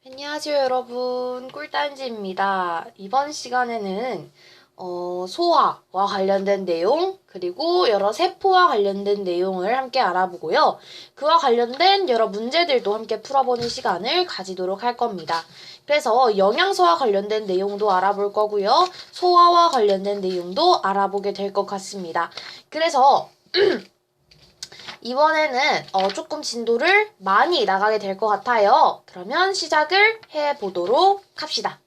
안녕하세요, 여러분. 꿀단지입니다. 이번 시간에는 소화와 관련된 내용, 그리고 여러 세포와 관련된 내용을 함께 알아보고요. 그와 관련된 여러 문제들도 함께 풀어보는 시간을 가지도록 할 겁니다. 그래서 영양소와 관련된 내용도 알아볼 거고요. 소화와 관련된 내용도 알아보게 될 것 같습니다. 그래서 이번에는 조금 진도를 많이 나가게 될 것 같아요. 그러면 시작을 해보도록 합시다.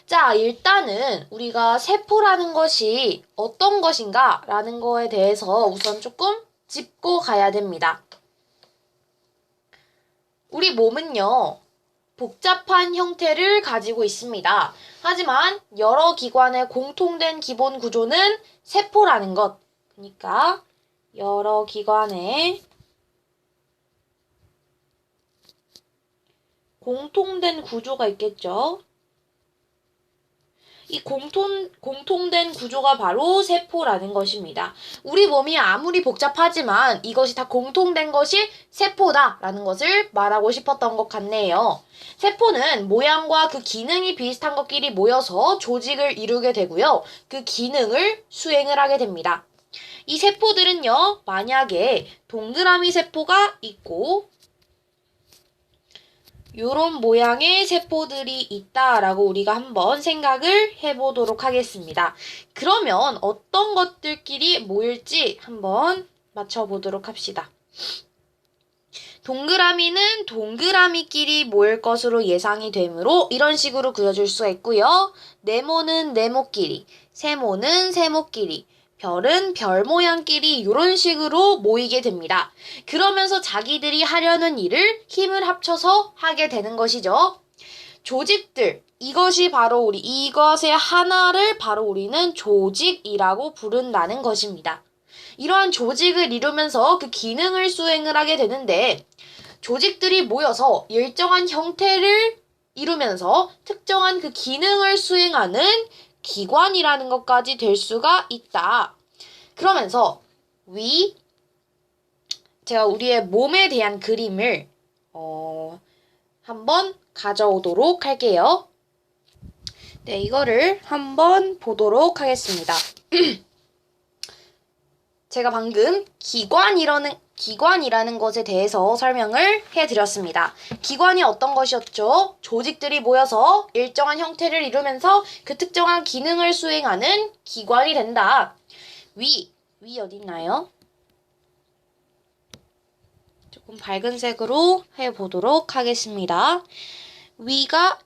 자, 일단은 우리가 세포라는 것이 어떤 것인가 라는 거에 대해서 우선 조금 짚고 가야 됩니다. 우리 몸은요, 복잡한 형태를 가지고 있습니다. 하지만 여러 기관의 공통된 기본 구조는 세포라는 것. 그러니까 여러 기관의 공통된 구조가 있겠죠. 이 공통된 구조가 바로 세포라는 것입니다. 우리 몸이 아무리 복잡하지만 이것이 다 공통된 것이 세포다라는 것을 말하고 싶었던 것 같네요. 세포는 모양과 그 기능이 비슷한 것끼리 모여서 조직을 이루게 되고요. 그 기능을 수행을 하게 됩니다. 이 세포들은요, 만약에 동그라미 세포가 있고 요런 모양의 세포들이 있다라고 우리가 한번 생각을 해보도록 하겠습니다. 그러면 어떤 것들끼리 모일지 한번 맞춰보도록 합시다. 동그라미는 동그라미끼리 모일 것으로 예상이 되므로 이런 식으로 그려줄 수가 있고요. 네모는 네모끼리, 세모는 세모끼리, 별은 별 모양끼리 이런 식으로 모이게 됩니다. 그러면서 자기들이 하려는 일을 힘을 합쳐서 하게 되는 것이죠. 조직들, 이것이 바로 이것의 하나를 바로 우리는 조직이라고 부른다는 것입니다. 이러한 조직을 이루면서 그 기능을 수행을 하게 되는데 조직들이 모여서 일정한 형태를 이루면서 특정한 그 기능을 수행하는 기관이라는 것까지 될 수가 있다. 그러면서 제가 우리의 몸에 대한 그림을 한번 가져오도록 할게요. 네, 이거를 한번 보도록 하겠습니다. 제가 방금 기관이라는 것에 대해서 설명을 해드렸습니다. 기관이 어떤 것이었죠? 조직들이 모여서 일정한 형태를 이루면서 그 특정한 기능을 수행하는 기관이 된다. 위 어디 있나요? 조금 밝은 색으로 해보도록 하겠습니다. 위가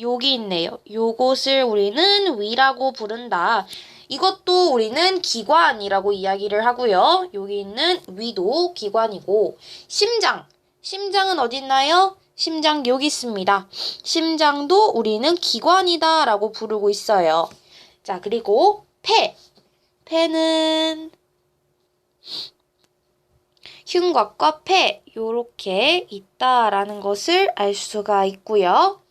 여기 있네요. 요것을 우리는 위라고 부른다. 이것도 우리는 기관이라고 이야기를 하고요. 여기 있는 위도 기관이고 심장은 어디 있나요? 심장 여기 있습니다. 심장도 우리는 기관이다 라고 부르고 있어요. 자, 그리고 폐는 흉곽과 폐 요렇게 있다라는 것을 알 수가 있고요.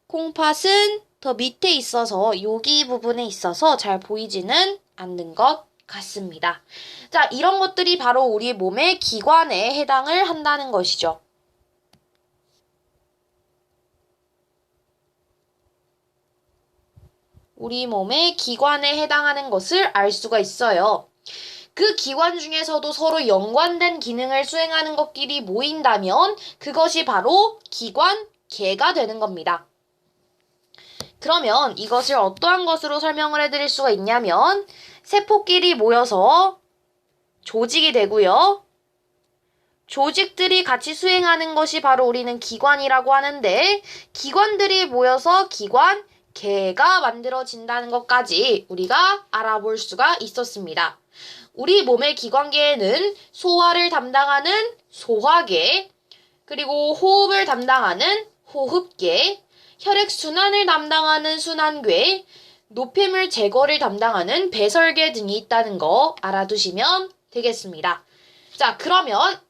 콩팥은 더 밑에 있어서 여기 부분에 있어서 잘 보이지는 않는 것 같습니다. 자, 이런 것들이 바로 우리 몸의 기관에 해당을 한다는 것이죠. 우리 몸의 기관에 해당하는 것을 알 수가 있어요. 그 기관 중에서도 서로 연관된 기능을 수행하는 것끼리 모인다면 그것이 바로 기관계가 되는 겁니다. 그러면 이것을 어떠한 것으로 설명을 해드릴 수가 있냐면 세포끼리 모여서 조직이 되고요. 조직들이 같이 수행하는 것이 바로 우리는 기관이라고 하는데 기관들이 모여서 기관계가 만들어진다는 것까지 우리가 알아볼 수가 있었습니다. 우리 몸의 기관계에는 소화를 담당하는 소화계, 그리고 호흡을 담당하는 호흡계, 혈액순환을 담당하는 순환계, 노폐물 제거를 담당하는 배설계 등이 있다는 거 알아두시면 되겠습니다. 자, 그러면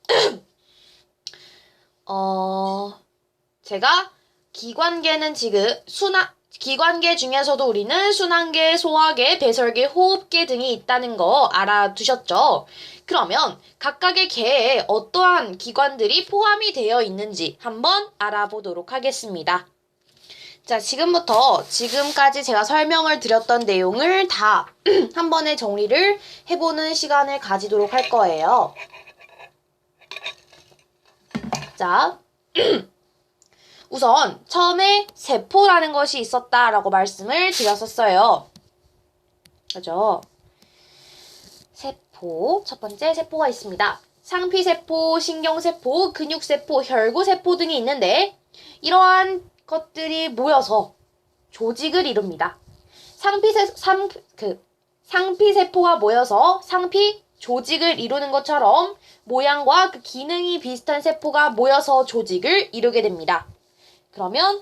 제가 기관계는 지금 기관계 중에서도 우리는 순환계, 소화계, 배설계, 호흡계 등이 있다는 거 알아두셨죠? 그러면 각각의 계에 어떠한 기관들이 포함이 되어 있는지 한번 알아보도록 하겠습니다. 자, 지금부터 지금까지 제가 설명을 드렸던 내용을 다 한 번에 정리를 해보는 시간을 가지도록 할 거예요. 자, 우선 처음에 세포라는 것이 있었다라고 말씀을 드렸었어요. 그죠? 세포, 첫 번째 세포가 있습니다. 상피세포, 신경세포, 근육세포, 혈구세포 등이 있는데 이러한 것들이 모여서 조직을 이룹니다. 상피세포가 모여서 상피 조직을 이루는 것처럼 모양과 그 기능이 비슷한 세포가 모여서 조직을 이루게 됩니다. 그러면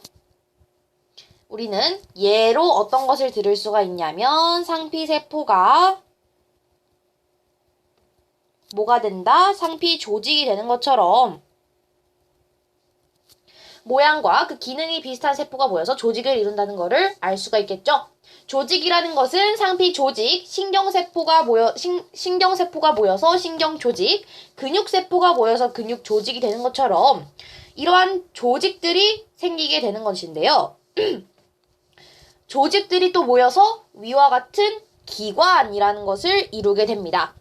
우리는 예로 어떤 것을 들을 수가 있냐면 상피세포가 뭐가 된다? 상피 조직이 되는 것처럼 모양과 그 기능이 비슷한 세포가 모여서 조직을 이룬다는 것을 알 수가 있겠죠? 조직이라는 것은 상피 조직, 신경세포가 모여서 신경 조직, 근육세포가 모여서 근육 조직이 되는 것처럼 이러한 조직들이 생기게 되는 것인데요. 조직들이 또 모여서 위와 같은 기관이라는 것을 이루게 됩니다.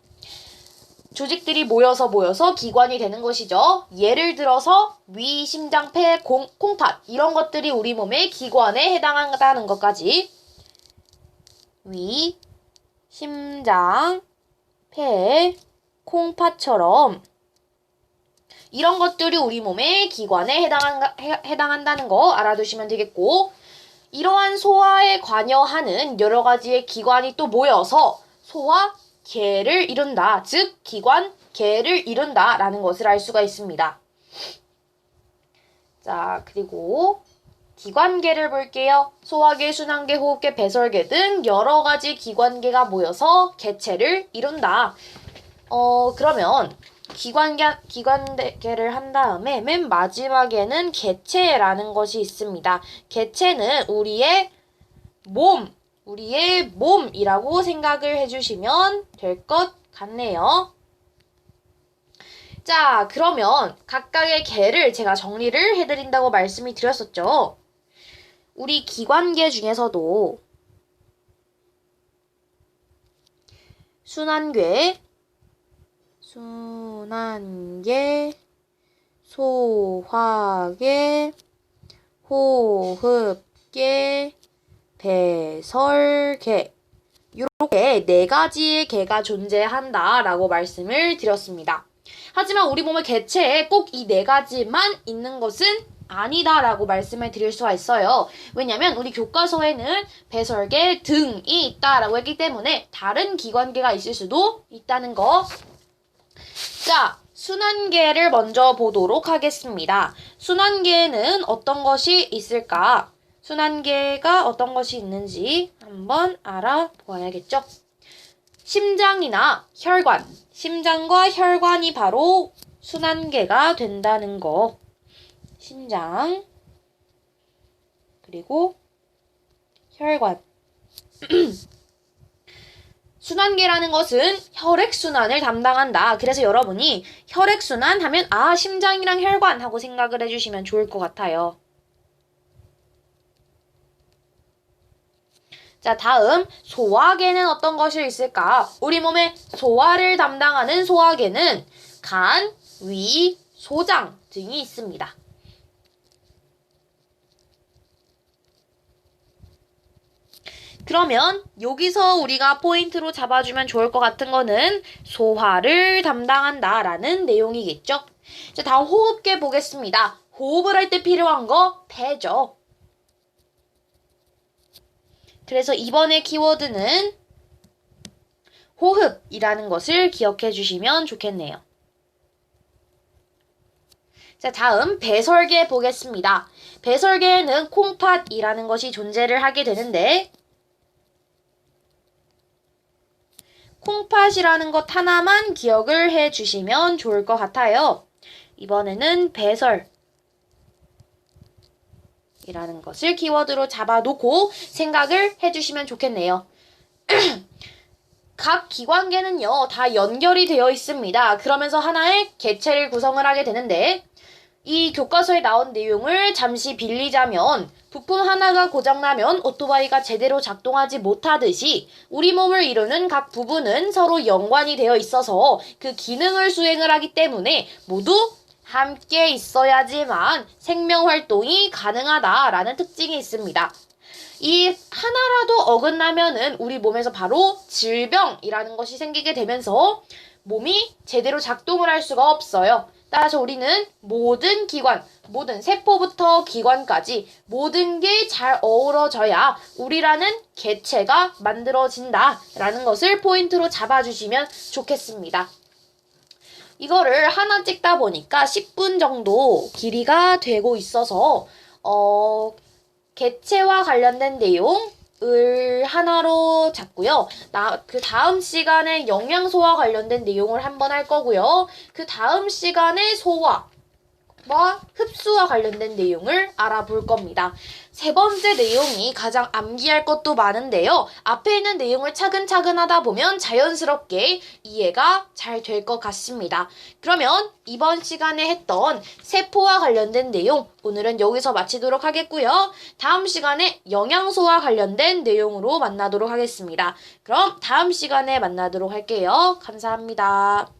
조직들이 모여서 기관이 되는 것이죠. 예를 들어서 위, 심장, 폐, 콩팥 이런 것들이 우리 몸의 기관에 해당한다는 것까지 위, 심장, 폐, 콩팥처럼 이런 것들이 우리 몸의 기관에 해당한다는 거 알아두시면 되겠고 이러한 소화에 관여하는 여러 가지의 기관이 또 모여서 소화계를 이룬다. 즉 기관계를 이룬다라는 것을 알 수가 있습니다. 자, 그리고 기관계를 볼게요. 소화계, 순환계, 호흡계, 배설계 등 여러 가지 기관계가 모여서 개체를 이룬다. 그러면 기관계를 한 다음에 맨 마지막에는 개체라는 것이 있습니다. 개체는 우리의 몸이라고 생각을 해주시면 될 것 같네요. 자, 그러면 각각의 개를 제가 정리를 해드린다고 말씀이 드렸었죠. 우리 기관계 중에서도 순환계, 소화계, 호흡계, 배설계 이렇게 네 가지의 계가 존재한다라고 말씀을 드렸습니다. 하지만 우리 몸의 개체에 꼭 이 네 가지만 있는 것은 아니다라고 말씀을 드릴 수가 있어요. 왜냐면 우리 교과서에는 배설계 등이 있다라고 했기 때문에 다른 기관계가 있을 수도 있다는 거. 자, 순환계를 먼저 보도록 하겠습니다. 순환계에는 어떤 것이 있을까? 순환계가 어떤 것이 있는지 한번 알아보아야겠죠? 심장과 혈관이 바로 순환계가 된다는 거. 심장, 그리고 혈관. 순환계라는 것은 혈액순환을 담당한다. 그래서 여러분이 혈액순환 하면 심장이랑 혈관 하고 생각을 해주시면 좋을 것 같아요. 자, 다음 소화계는 어떤 것이 있을까? 우리 몸의 소화를 담당하는 소화계는 간, 위, 소장 등이 있습니다. 그러면 여기서 우리가 포인트로 잡아주면 좋을 것 같은 거는 소화를 담당한다라는 내용이겠죠. 자, 다음 호흡계 보겠습니다. 호흡을 할 때 필요한 거 배죠. 그래서 이번에 키워드는 호흡이라는 것을 기억해 주시면 좋겠네요. 자, 다음 배설계 보겠습니다. 배설계에는 콩팥이라는 것이 존재를 하게 되는데 콩팥이라는 것 하나만 기억을 해 주시면 좋을 것 같아요. 이번에는 배설이라는 이라는 것을 키워드로 잡아놓고 생각을 해주시면 좋겠네요. 각 기관계는요, 다 연결이 되어 있습니다. 그러면서 하나의 개체를 구성을 하게 되는데, 이 교과서에 나온 내용을 잠시 빌리자면, 부품 하나가 고장나면 오토바이가 제대로 작동하지 못하듯이 우리 몸을 이루는 각 부분은 서로 연관이 되어 있어서 그 기능을 수행을 하기 때문에 모두 함께 있어야지만 생명활동이 가능하다라는 특징이 있습니다. 이 하나라도 어긋나면은 우리 몸에서 바로 질병이라는 것이 생기게 되면서 몸이 제대로 작동을 할 수가 없어요. 따라서 우리는 모든 기관, 모든 세포부터 기관까지 모든 게 잘 어우러져야 우리라는 개체가 만들어진다라는 것을 포인트로 잡아주시면 좋겠습니다. 이거를 하나 찍다 보니까 10분 정도 길이가 되고 있어서 개체와 관련된 내용을 하나로 잡고요. 그 다음 시간에 영양소와 관련된 내용을 한번 할 거고요. 그 다음 시간에 소화와 흡수와 관련된 내용을 알아볼 겁니다. 세 번째 내용이 가장 암기할 것도 많은데요. 앞에 있는 내용을 차근차근 하다 보면 자연스럽게 이해가 잘 될 것 같습니다. 그러면 이번 시간에 했던 세포와 관련된 내용 오늘은 여기서 마치도록 하겠고요. 다음 시간에 영양소와 관련된 내용으로 만나도록 하겠습니다. 그럼 다음 시간에 만나도록 할게요. 감사합니다.